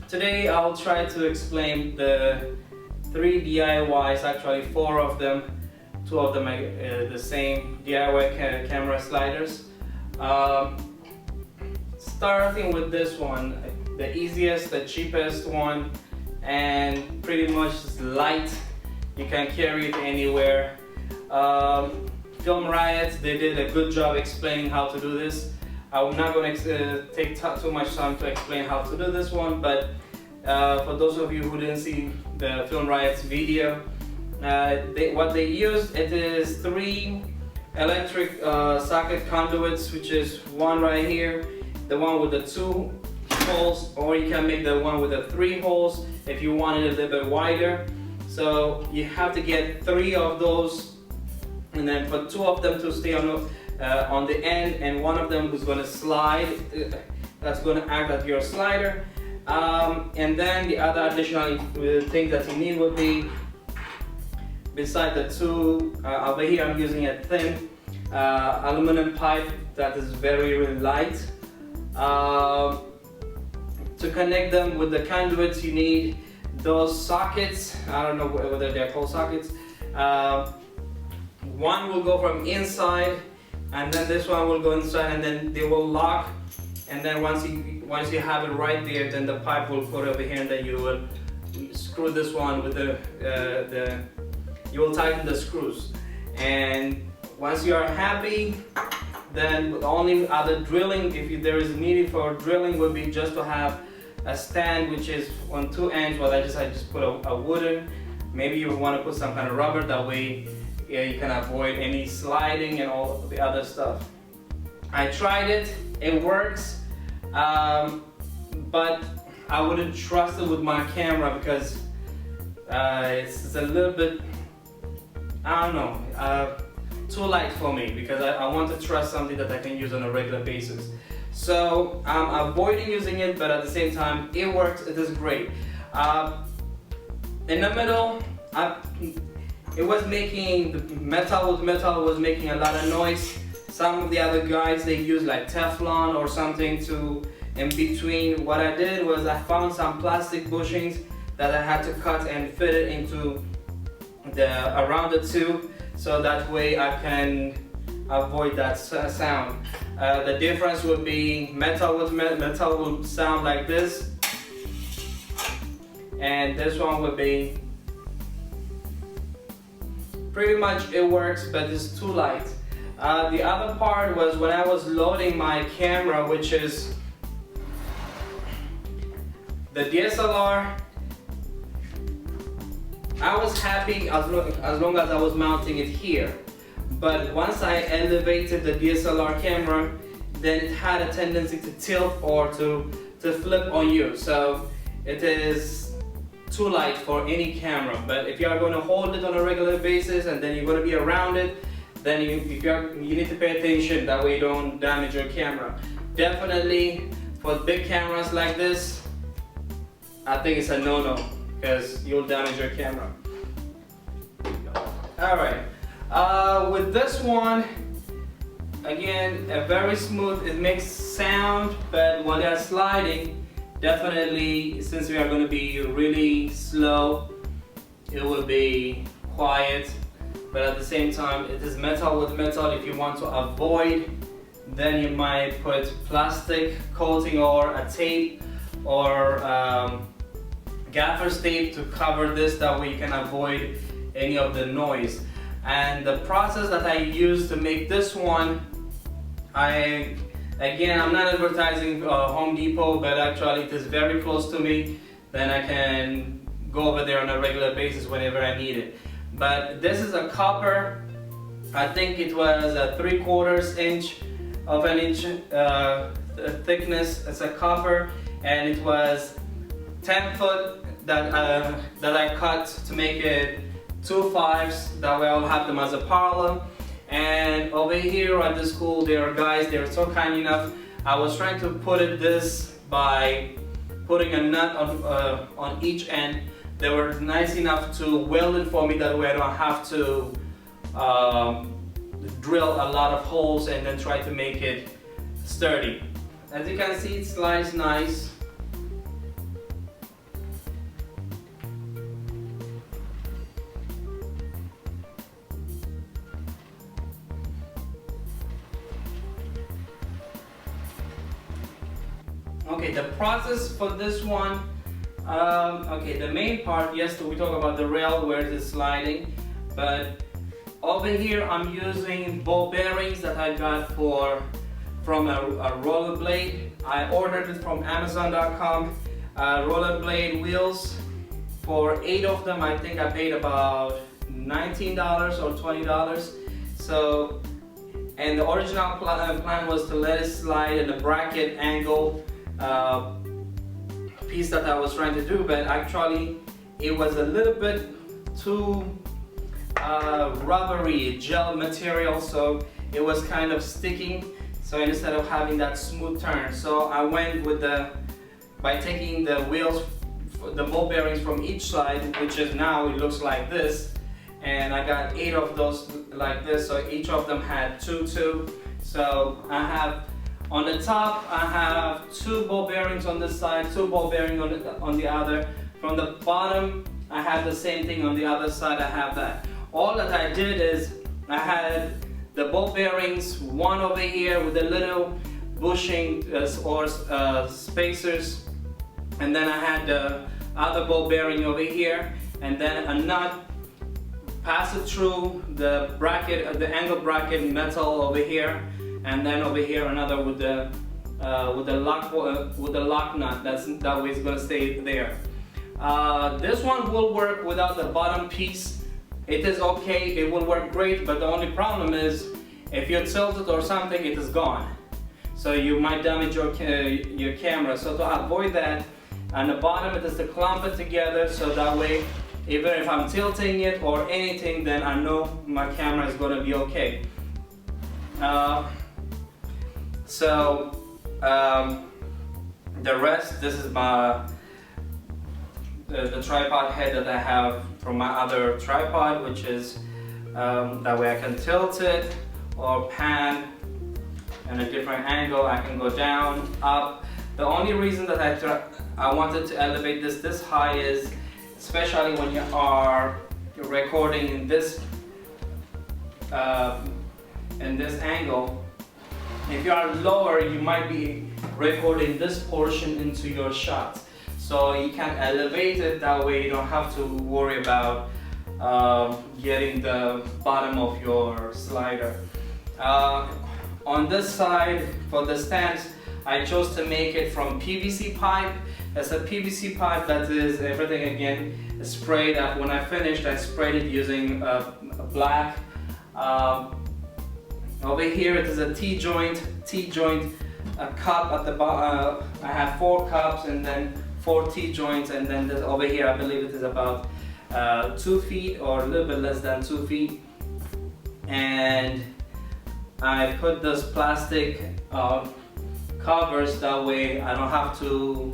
Today I'll try to explain the 3 DIYs, actually 4 of them. 2 of them are the same DIY camera sliders. Starting with this one, the easiest, the cheapest one, and pretty much light. You can carry it anywhere. Film Riot, they did a good job explaining how to do this. I'm not going to take too much time to explain how to do this one, but for those of you who didn't see the Film Riot's video, what they used, it is 3 electric socket conduits, which is one right here, the one with the 2 holes, or you can make the one with the 3 holes if you want it a little bit wider. So you have to get 3 of those, and then put 2 of them to stay on the end, and one of them is going to slide. That's going to act like your slider. And then the other additional thing that you need would be, beside the 2, over here I'm using a thin aluminum pipe that is very light. To connect them with the conduits, you need those sockets. I don't know whether they're called sockets. One will go from inside, and then this one will go inside, and then they will lock. And then once you have it right there, then the pipe will put over here, and then you will screw this one with you will tighten the screws. And once you are happy, then the only other drilling, if there is needed for drilling, would be just to have a stand which is on 2 ends. Well, I just put a wooden. Maybe you want to put some kind of rubber, that way you can avoid any sliding and all the other stuff. I tried it, it works, but I wouldn't trust it with my camera because it's a little bit, I don't know, too light for me, because I want to trust something that I can use on a regular basis. So I'm avoiding using it, but at the same time it works, it is great. In the middle, it was making, the metal with metal was making a lot of noise. Some of the other guys, they use like Teflon or something to in between. What I did was I found some plastic bushings that I had to cut and fit it into around the tube, so that way I can avoid that sound. The difference would be metal with metal will sound like this, and this one would be pretty much, it works, but it's too light. The other part was when I was loading my camera, which is the DSLR. I was happy as long as I was mounting it here, but once I elevated the DSLR camera, then it had a tendency to tilt or to flip on you. So it is too light for any camera. But if you are going to hold it on a regular basis and then you're going to be around it, then you need to pay attention, that way you don't damage your camera. Definitely for big cameras like this, I think it's a no-no, because you'll damage your camera. Alright, with this one, again, very smooth, it makes sound, but when they're sliding, definitely, since we are going to be really slow, it will be quiet, but at the same time, it is metal with metal. If you want to avoid, then you might put plastic coating or a tape or gaffer's tape to cover this, that way you can avoid any of the noise. And the process that I use to make this one, again, I'm not advertising Home Depot, but actually it is very close to me. Then I can go over there on a regular basis whenever I need it. But this is a copper. I think it was a 3/4 inch of an inch thickness. It's a copper, and it was 10 foot that I cut to make it 2 5s. That way I'll have them as a parallel. And over here at the school, there are guys, they're so kind enough. I was trying to put it this by putting a nut on each end. They were nice enough to weld it for me, that way I don't have to drill a lot of holes and then try to make it sturdy. As you can see, it slides nice. Okay, the process for this one, okay, the main part, yes, we talk about the rail where it is sliding, but over here I'm using ball bearings that I got from a rollerblade. I ordered it from Amazon.com, rollerblade wheels. For 8 of them, I think I paid about $19 or $20. So, and the original plan was to let it slide in a bracket angle piece that I was trying to do, but actually it was a little bit too rubbery gel material, so it was kind of sticking. So instead of having that smooth turn, so I went with by taking the wheels, the ball bearings from each side, which is now it looks like this, and I got 8 of those like this, so each of them had two. So I have on the top, I have 2 ball bearings on this side, 2 ball bearings on the other. From the bottom, I have the same thing on the other side. I have that. All that I did is I had the ball bearings, one over here with the little bushing or spacers, and then I had the other ball bearing over here, and then a nut, pass it through the bracket, the angle bracket metal over here, and then over here another with the lock nut. That way it's gonna stay there. This one will work without the bottom piece. It is okay, it will work great, but the only problem is if you tilt it or something, it is gone. So you might damage your camera. So to avoid that, on the bottom it is to clump it together, so that way even if I'm tilting it or anything, then I know my camera is going to be okay. The rest, this is the tripod head that I have from my other tripod, which is that way I can tilt it or pan in a different angle. I can go down, up. The only reason that I wanted to elevate this high is, especially when you are recording in this angle, if you are lower, you might be recording this portion into your shot. So you can elevate it, that way you don't have to worry about getting the bottom of your slider. On this side, for the stands, I chose to make it from PVC pipe. It's a PVC pipe that is everything again sprayed up. When I finished, I sprayed it using black. Over here it is a T-joint, a cup at the bottom. I have 4 cups and then 4 T-joints, and then over here I believe it is about 2 feet or a little bit less than 2 feet. And I put those plastic covers, that way I don't have to,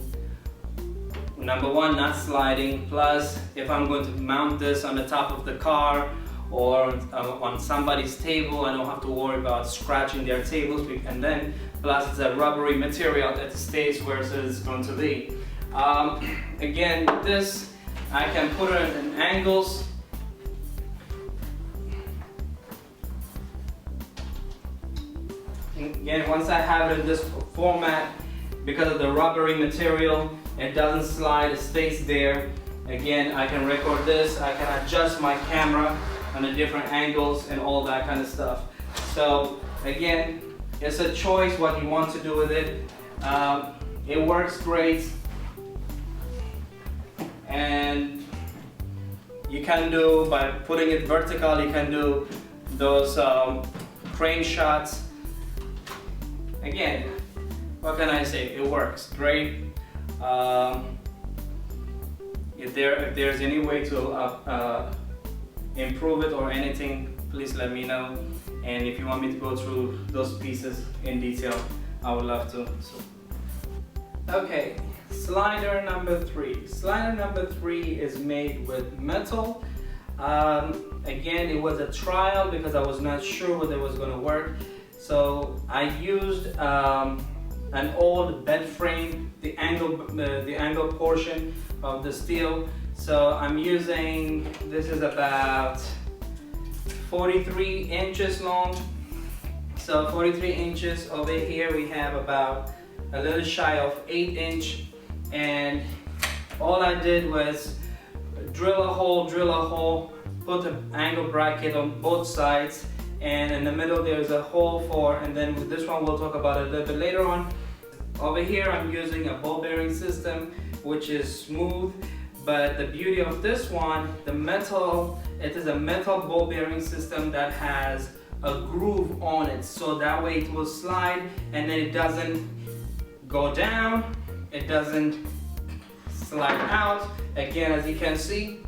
number one, not sliding, plus if I'm going to mount this on the top of the car or on somebody's table, I don't have to worry about scratching their tables, and then plus it's a rubbery material that stays where it is going to be. Again, with this I can put it in angles. Again, once I have it in this format, because of the rubbery material, it doesn't slide, it stays there. Again, I can record this, I can adjust my camera on the different angles and all that kind of stuff. So again, it's a choice what you want to do with it. It works great, and you can do, by putting it vertical, you can do those crane shots. Again, what can I say? It works great. If there's any way to improve it or anything, please let me know. And if you want me to go through those pieces in detail, I would love to. Okay, slider number 3. Slider number 3 is made with metal. Again, it was a trial because I was not sure whether it was going to work. So I used an old bed frame, the angle portion of the steel. So I'm using, this is about 43 inches long. So 43 inches. Over here we have about a little shy of 8" and all I did was drill a hole, put an angle bracket on both sides, and in the middle there's a hole for, and then with this one we'll talk about it a little bit later on. Over here I'm using a ball bearing system which is smooth, but the beauty of this one, it is a metal ball bearing system that has a groove on it, so that way it will slide and then it doesn't go down, it doesn't slide out. Again, as you can see,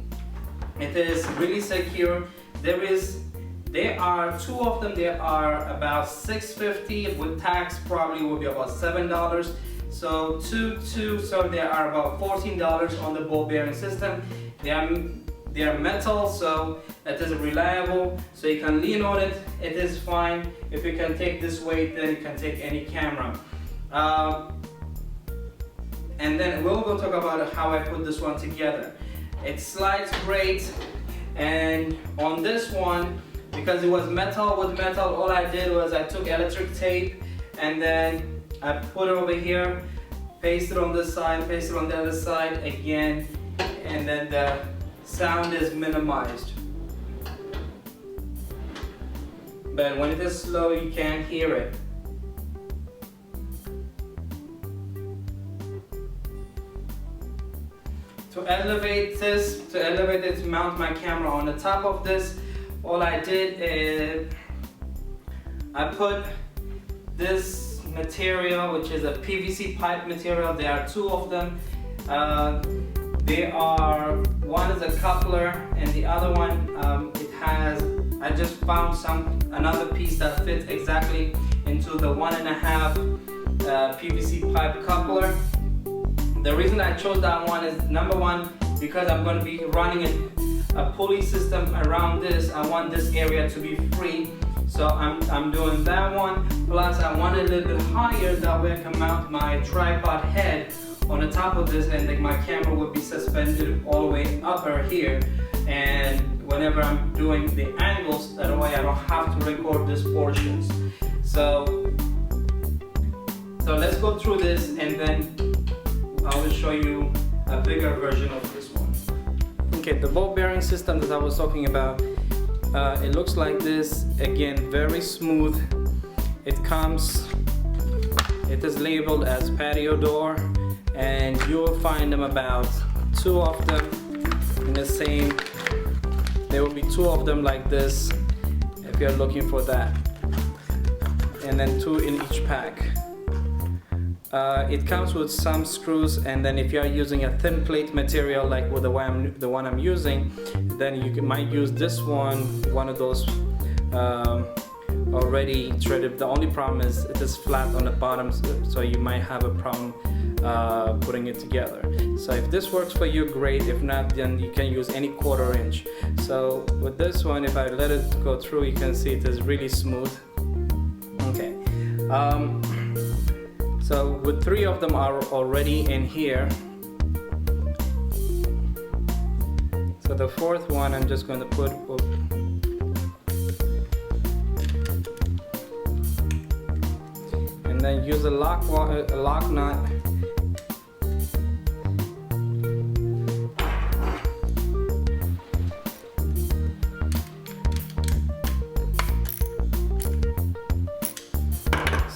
it is really secure. There are two of them. They are about $6.50 with tax, probably will be about $7. So so there are about $14 on the ball bearing system. They are metal, so it is reliable, so you can lean on it. It is fine. If you can take this weight, then you can take any camera. And then we'll go talk about how I put this one together. It slides great, and on this one, because it was metal with metal, all I did was I took electric tape and then I put it over here, pasted on this side, pasted on the other side again, and then the sound is minimized. But when it is slow, you can't hear it. To elevate it, mount my camera on the top of this, all I did is I put this material, which is a PVC pipe material. There are two of them. One is a coupler and the other one, I just found another piece that fits exactly into the 1.5 PVC pipe coupler. The reason I chose that one is, number one, because I'm going to be running a pulley system around this. I want this area to be free, so I'm doing that one. Plus I want it a little bit higher, that way I can mount my tripod head on the top of this, and my camera will be suspended all the way upper here, and whenever I'm doing the angles, that way I don't have to record these portions. So let's go through this, and then I will show you a bigger version of this one. Okay, the ball bearing system that I was talking about, it looks like this. Again, very smooth. It is labeled as Patio Door, and you will find them about two of them in the same. There will be two of them like this if you're looking for that, and then two in each pack. It comes with some screws, and then if you are using a thin plate material like with the one I'm using, then you might use this one of those already threaded. The only problem is it is flat on the bottom, so you might have a problem putting it together. So if this works for you, great. If not, then you can use any 1/4 inch. So with this one, if I let it go through, you can see it is really smooth. Okay. So with 3 of them are already in here. So the 4th one I'm just going to put, and then use a lock nut.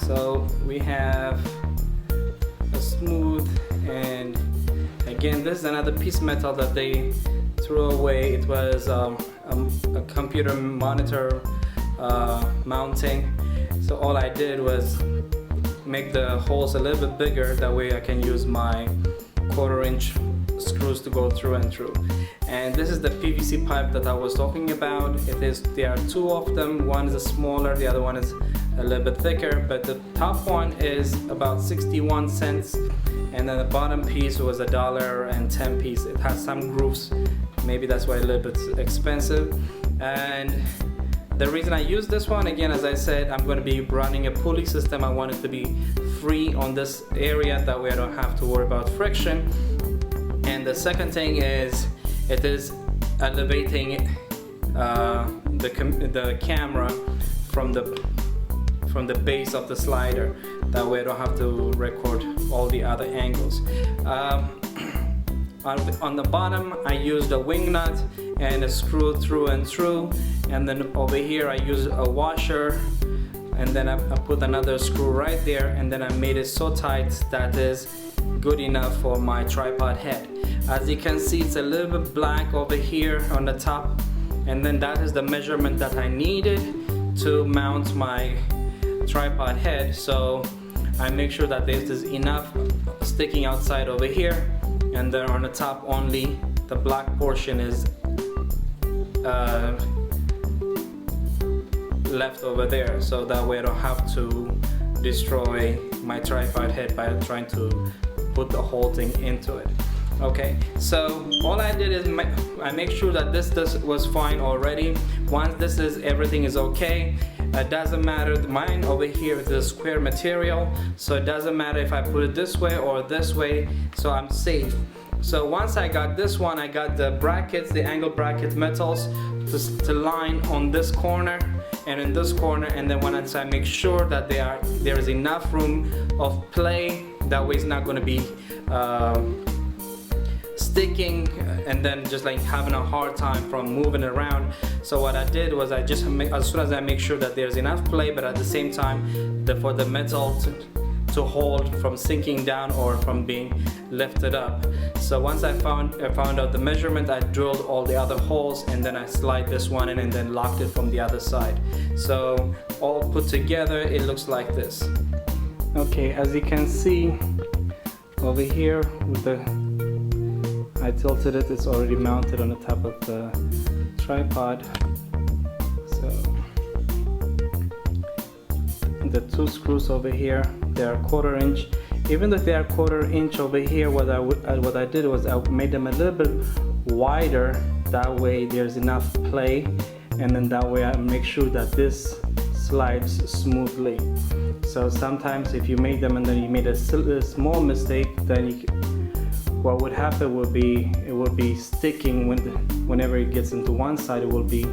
So we have a smooth, and again, this is another piece of metal that they threw away. It was a computer monitor mounting. So all I did was make the holes a little bit bigger, that way I can use my 1/4 inch screws to go through and through. And this is the PVC pipe that I was talking about. There are 2 of them. One is smaller, the other one is a little bit thicker, but the top one is about 61 cents, and then the bottom piece was $1.10. It has some grooves, maybe that's why a little bit expensive. And the reason I use this one, again, as I said, I'm going to be running a pulley system. I want it to be free on this area, that way I don't have to worry about friction. And the second thing is, it is elevating the camera from the base of the slider. That way I don't have to record all the other angles. On the bottom I used a wing nut and a screw through and through, and then over here I used a washer, and then I put another screw right there, and then I made it so tight that is good enough for my tripod head. As you can see, it's a little bit black over here on the top, and then that is the measurement that I needed to mount my tripod head. So I make sure that there's enough sticking outside over here, and then on the top only the black portion is left over there, so that way I don't have to destroy my tripod head by trying to put the whole thing into it. Okay, so all I did is I make sure that this was fine already. Once everything is okay, it doesn't matter. Mine over here is a square material, so it doesn't matter if I put it this way or this way, so I'm safe. So once I got this one, I got the brackets, the angle bracket metals to line on this corner and in this corner, and then once I make sure that there is enough room of play, that way it's not going to be sticking and then just like having a hard time from moving around. So what I did was as soon as I make sure that there's enough play, but at the same time for the metal to hold from sinking down or from being lifted up. So once I found out the measurement, I drilled all the other holes, and then I slide this one in and then locked it from the other side. So all put together, it looks like this. Okay, as you can see over here with I tilted it, it's already mounted on the top of the tripod. So the two screws over here, they are 1/4 inch. Even though they are 1/4 inch over here, what I did was I made them a little bit wider. That way there's enough play, and then that way I make sure that this slides smoothly. So sometimes if you made them and then you made a small mistake, then what would happen would be it would be sticking whenever it gets into one side. It will be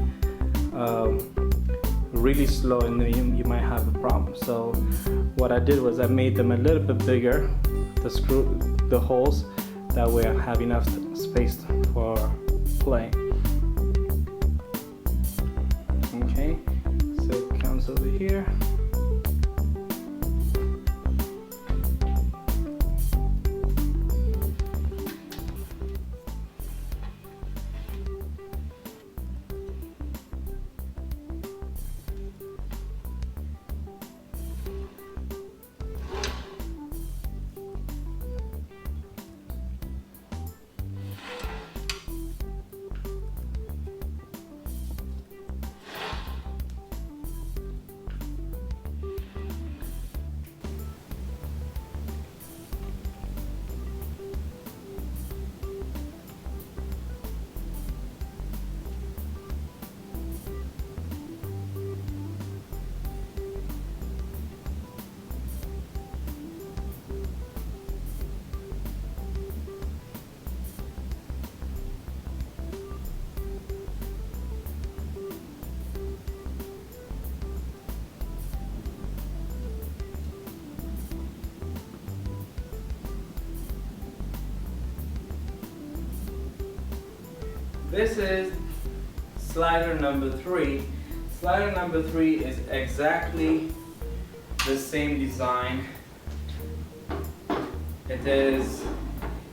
really slow, and then you might have a problem. So what I did was I made them a little bit bigger, the holes, that way I have enough space for play. Okay, so it comes over here. This is slider number 3. Slider number 3 is exactly the same design. It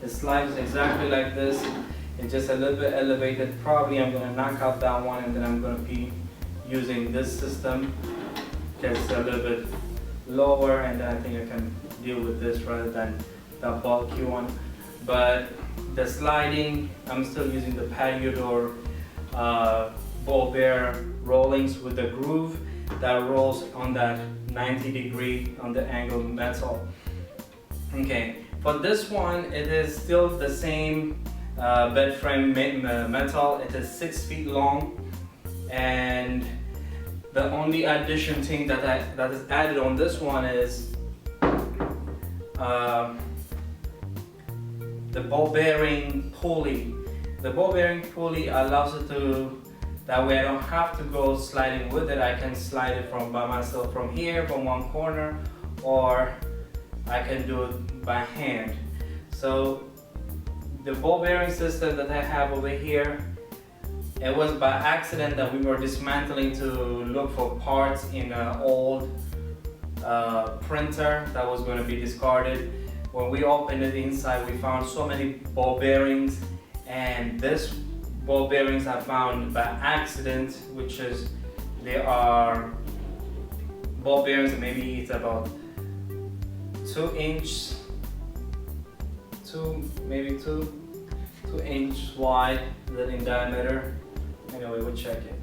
slides exactly like this. It's just a little bit elevated. Probably I'm going to knock out that one, and then I'm going to be using this system because it's a little bit lower, and I think I can deal with this rather than the bulky one. But the sliding, I'm still using the Patio Door ball bear rollings with the groove that rolls on that 90-degree on the angle metal. Okay, for this one, it is still the same bed frame metal. It is 6 feet long, and the only addition thing that is added on this one is the ball bearing pulley. The ball bearing pulley allows it to That way I don't have to go sliding with it. I can slide it from by myself from here, from one corner, or I can do it by hand. So the ball bearing system that I have over here, it was by accident that we were dismantling to look for parts in an old printer that was going to be discarded. When we opened it inside, we found so many ball bearings, and this ball bearings I found by accident, which is they are ball bearings, maybe it's about 2 inch, maybe 2 inch wide in diameter. Anyway, we'll check it.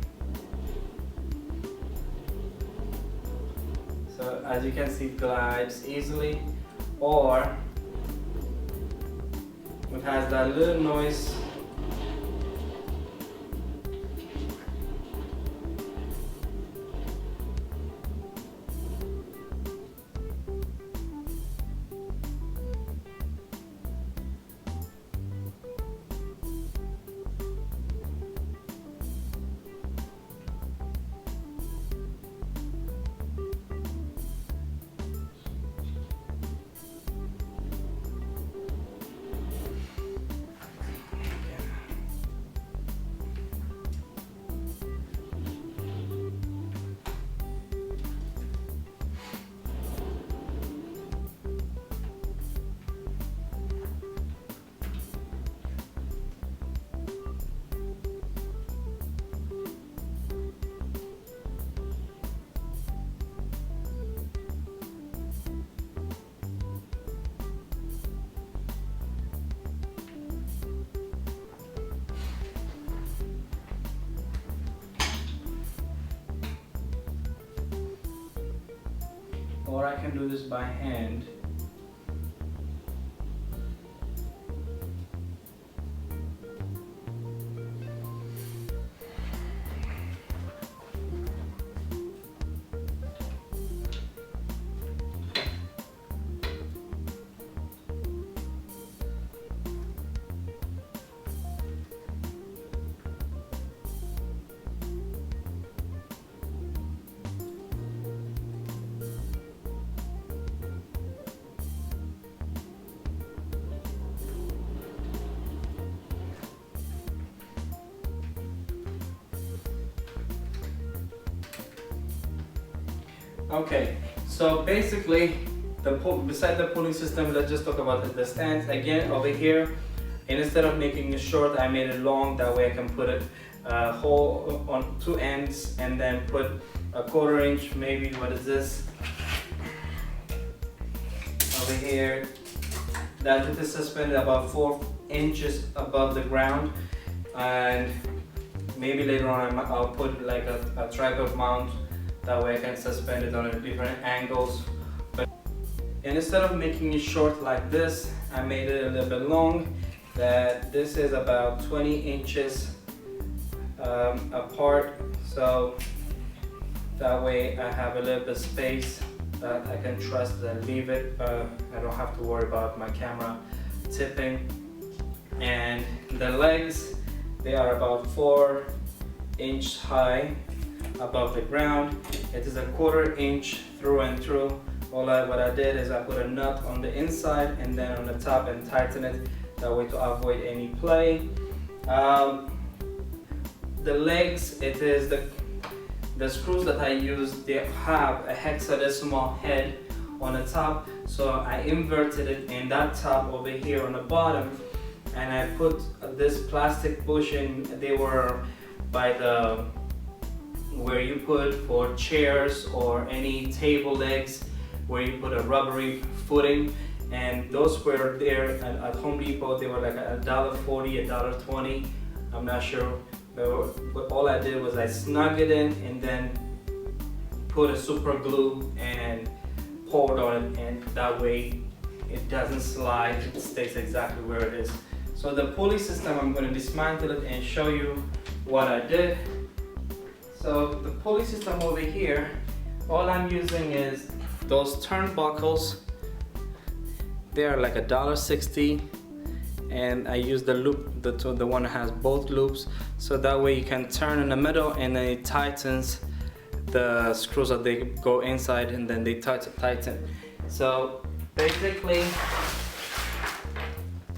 So as you can see, it glides easily, or it has that little noise. Or I can do this by hand. Okay, so basically, beside the pulling system, let's just talk about the stands. Again, over here, and instead of making it short, I made it long. That way I can put it hole on 2 ends and then put a 1/4 inch, maybe, what is this? Over here, that it is suspended about 4 inches above the ground. And maybe later on I'll put like a tripod mount. That way I can suspend it on different angles. And instead of making it short like this, I made it a little bit long. That this is about 20 inches apart. So that way I have a little bit of space that I can trust and leave it. I don't have to worry about my camera tipping. And the legs, they are about 4 inch high above the ground. It is a 1/4 inch through and through. What I did is I put a nut on the inside and then on the top and tighten it, that way to avoid any play. The legs, it is the screws that I use, they have a hexadecimal head on the top, so I inverted it in that top over here on the bottom, and I put this plastic bushing. They were by the where you put for chairs or any table legs, where you put a rubbery footing, and those were there at Home Depot. They were like $1.40, $1.20, I'm not sure. But all I did was I snug it in and then put a super glue and poured on it, and that way it doesn't slide, it stays exactly where it is. So the pulley system, I'm going to dismantle it and show you what I did. So the pulley system over here, all I'm using is those turnbuckles. They are like $1.60, and I use the loop, the one that has both loops, so that way you can turn in the middle and then it tightens the screws that they go inside, and then they tighten. So basically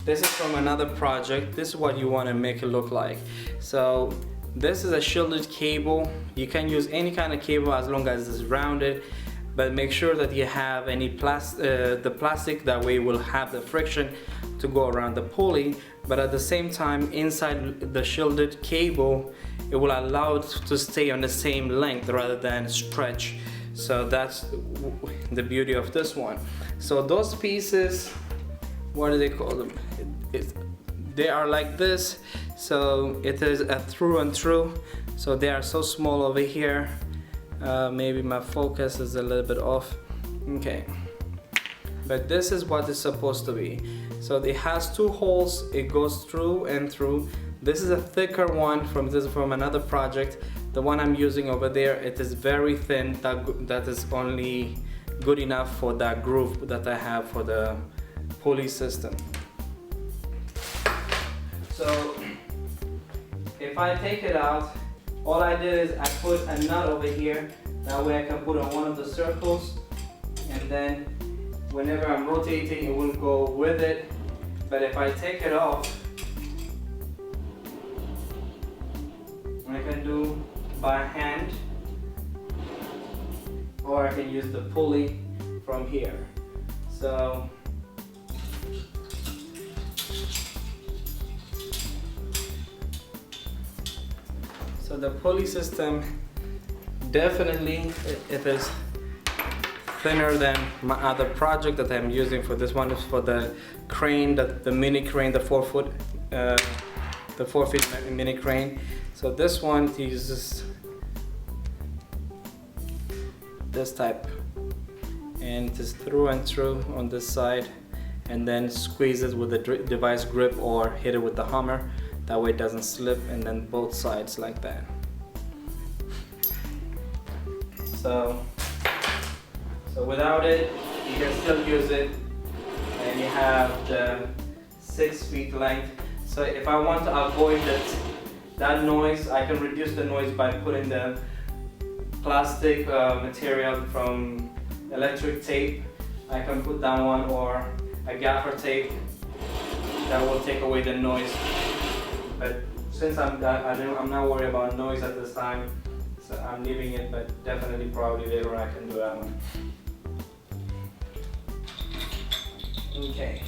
this is from another project. This is what you want to make it look like. So this is a shielded cable. You can use any kind of cable as long as it's rounded, but make sure that you have any the plastic, that way will have the friction to go around the pulley, but at the same time inside the shielded cable it will allow it to stay on the same length rather than stretch. So that's the beauty of this one. So those pieces, what do they call them? They are like this. So it is a through and through. So they are so small over here. Maybe my focus is a little bit off. Okay. But this is what it's supposed to be. So it has two holes. It goes through and through. This is a thicker one from another project. The one I'm using over there, it is very thin. That is only good enough for that groove that I have for the pulley system. So if I take it out, all I did is I put a nut over here. That way I can put on one of the circles, and then whenever I'm rotating it will go with it. But if I take it off, I can do by hand, or I can use the pulley from here. So the pulley system, definitely it is thinner than my other project that I'm using. For this one is for the crane, the mini crane, the 4 feet mini crane. So this one uses this type, and it is through and through on this side, and then squeeze it with the device grip or hit it with the hammer. That way it doesn't slip, and then both sides like that. So without it, you can still use it, and you have the 6 feet length. So if I want to avoid that noise, I can reduce the noise by putting the plastic material from electric tape. I can put that one, or a gaffer tape that will take away the noise. But since I'm not worried about noise at this time, so I'm leaving it, but definitely probably later I can do that one. Okay.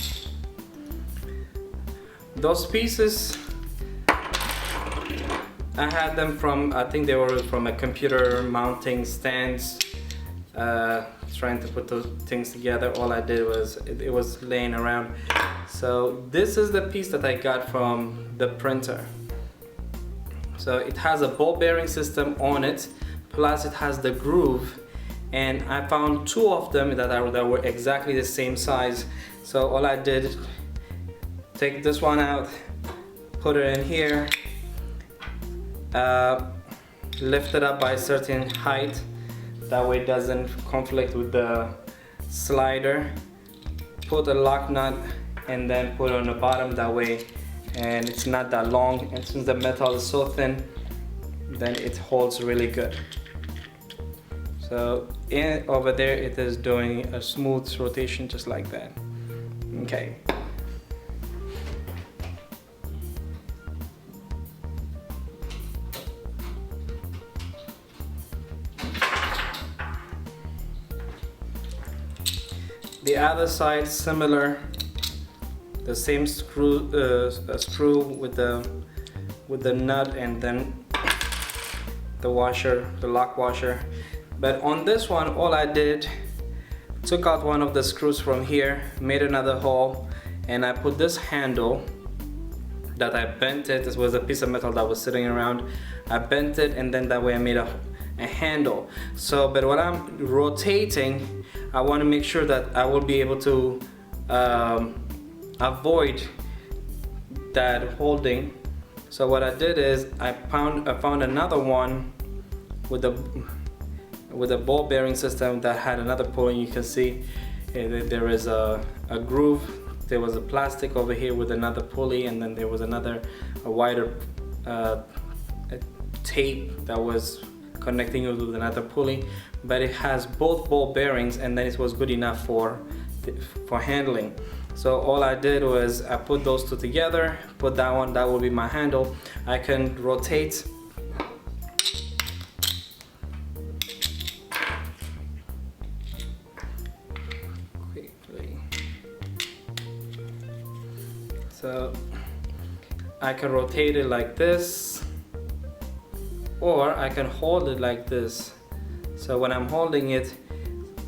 Those pieces, I had them from, I think they were from a computer mounting stands, trying to put those things together. All I did was, it was laying around. So this is the piece that I got from the printer. So it has a ball bearing system on it, plus it has the groove, and I found two of them that were exactly the same size. So all I did, take this one out, put it in here, lift it up by a certain height, that way it doesn't conflict with the slider, put a lock nut, and then put it on the bottom, that way, and it's not that long, and since the metal is so thin, then it holds really good. So over there it is doing a smooth rotation just like that. Okay. The other side, similar, the same screw with the nut, and then the washer, the lock washer. But on this one, all I did, took out one of the screws from here, made another hole, and I put this handle that I bent it. This was a piece of metal that was sitting around. I bent it, and then that way I made a handle. So, but when I'm rotating, I want to make sure that I will be able to avoid that holding. So what I did is I found another one with a ball bearing system that had another pull, and you can see there is a groove there was a plastic over here with another pulley, and then there was another a wider tape that was connecting it with another pulley, but it has both ball bearings, and then it was good enough for handling. So all I did was I put those two together, put that one, that will be my handle. I can rotate quickly. So I can rotate it like this, or I can hold it like this. So when I'm holding it,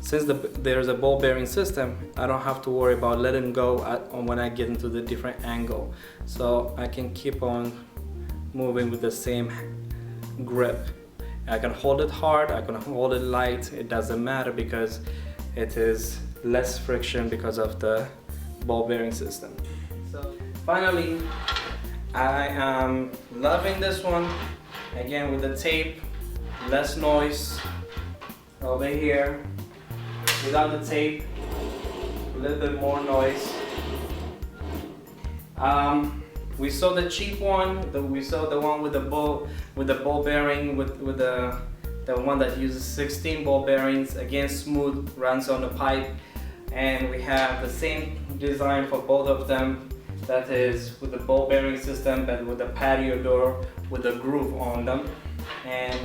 since there's a ball bearing system, I don't have to worry about letting go when I get into the different angle. So I can keep on moving with the same grip. I can hold it hard, I can hold it light, it doesn't matter because it is less friction because of the ball bearing system. So finally, I am loving this one. Again, with the tape, less noise over here. Without the tape, a little bit more noise. We saw the cheap one. We saw the one with the ball bearing, with the one that uses 16 ball bearings. Again, smooth, runs on the pipe, and we have the same design for both of them. That is with the ball bearing system, but with the patio door with a groove on them. And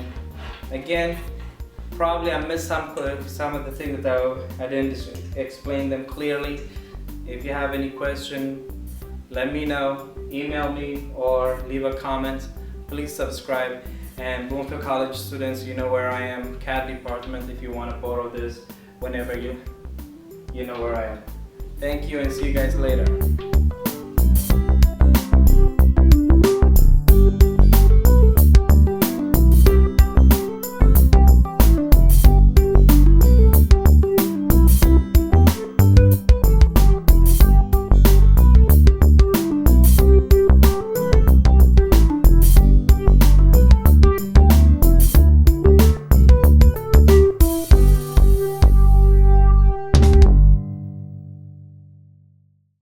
again, probably I missed some of the things that I didn't explain them clearly. If you have any question, let me know, email me or leave a comment. Please subscribe. And Bloomfield College students, you know where I am, CAD department, if you want to borrow this whenever you know where I am. Thank you, and see you guys later.